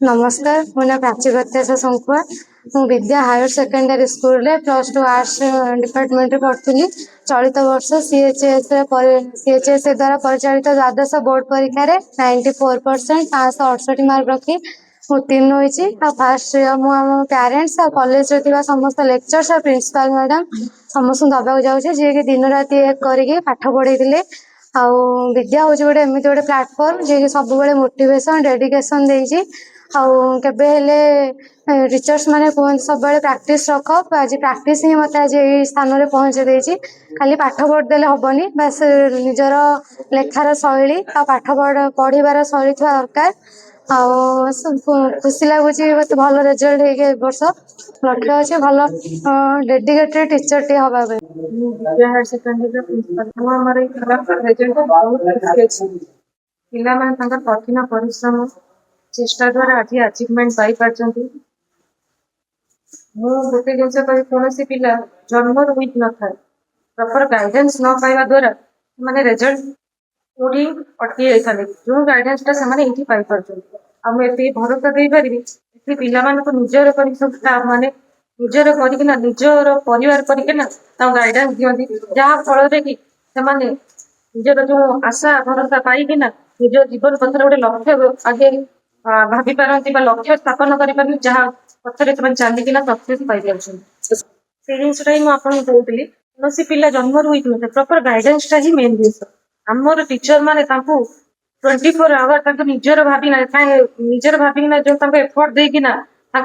नमस्कार मो ना प्राची प्रत्याशा शंकुआ मु विद्या हायर सेकेंडरी स्कूल रे +2 आर्ट्स डिपार्टमेंट रे पढ़ुली। चलित वर्ष सीएचएस द्वारा परिचालित द्वादश बोर्ड परीक्षा रे 94% 568 मार्क रखी उत्तीर्ण होईची। फास्ट मु पेरेंट्स और कॉलेज रे थिबा समस्त लेक्चर्स और प्रिंसिपल मैडम समस्त दबाक जाउछे जे कि दिन राति एक करके पाठ पढ़ेइथिले। आउ विद्या हूँ गोटे एमती गोटे प्लाटफर्म जे सब मोटिवेशन डेडिकेशन देइछि। आउ केबे हेले टीचर्स माने कहते सब प्रैक्टिस रख आज प्रैक्टिस ही मत आज ये स्थान में पहुंचे देछि। खाली पाठ पढ़ देले हबनी बस निजर लेखार शैली आ पाठ पढ़ार शैली थी दरकार। खुशी लगुच मत भल रिजल्ट है वर्ष लक्ष्य अच्छे भल डेडिकेटेड टीचर टे हवा विद्या हायर सेकेंडरी प्रिंसिपल हमर रिजल्ट बहुत खुशी अछि। पिला माने कठिन परिश्रम चेष्टा द्वारा आज अचीवमेंट पाई पार्छंती। मु गोटे जिनस कहि कोनोसी पिला जन्म वीक न था प्रॉपर गाइडेंस न पाइबा द्वारा माने रिजल्ट ओडी अटकी जाइथाले। जो गाइडेंस ता से माने इठी पाई पार्छंती आ मु एते भरोसा देई परिबी एठी पिला माने को निजर करि सब माने निजर करिकिना निजर परिवार करिकिना ता गाइडेंस दियंती जहा फल रे कि से माने निजर जो आशा भरोसा पाइकिना निज जीवन पथर गोटे लक्ष्य आगे भाभी पारती लक्ष्य स्थापन करें जहाँ पथर चलिकिना सक्सेस पाई से जिनसा ही मुझे कहती कौन पिला जन्म वीक न प्रॉपर गाइडेंस ही मेन जिन आमर टीचर मैंने 24 आवर निजर भावी निजर भाविना जो एफर्ट देकिना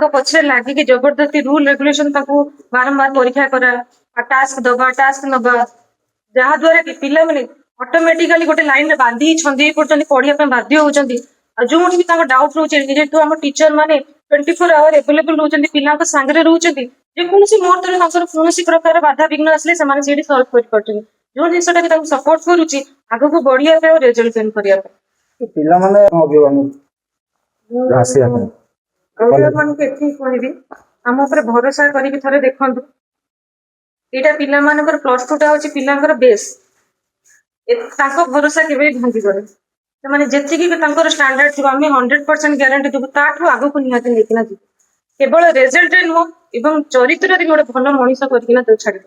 पछरे लगिकी जबरदस्ती रूल रेगुलेशन बारंबार परीक्षा करा टास्क दबा टास्क नबा जहाद्वारा कि पिला मैंने ऑटोमेटिकली गोटे लाइन में बांधी छंदी पढ़ाई बाध्य होती। जो भी डाउट रोचे जेहेतु आम टीचर मैंने 24 आवर एवेलेबल रोचे पिला सांगे रोचे जेकोसी मुहूर्त कौन प्रकार बाधा विघ्न आसे सल्व कर जो जिनसा सपोर्ट करुच्ची आग को बढ़िया रिजल्ट गेन करने कहबी आम भरोसा कर देखु यहाँ पिला +2 टा हूँ पिला बेस भरोसा के भांगी गए से स्टैंडर्ड थी आम 100% ग्यारंटी देवु ताठू आग को निहाती लेकिन केवल रिजल्ट नुह चरित्र गोटे भल मनीष करके छाड़।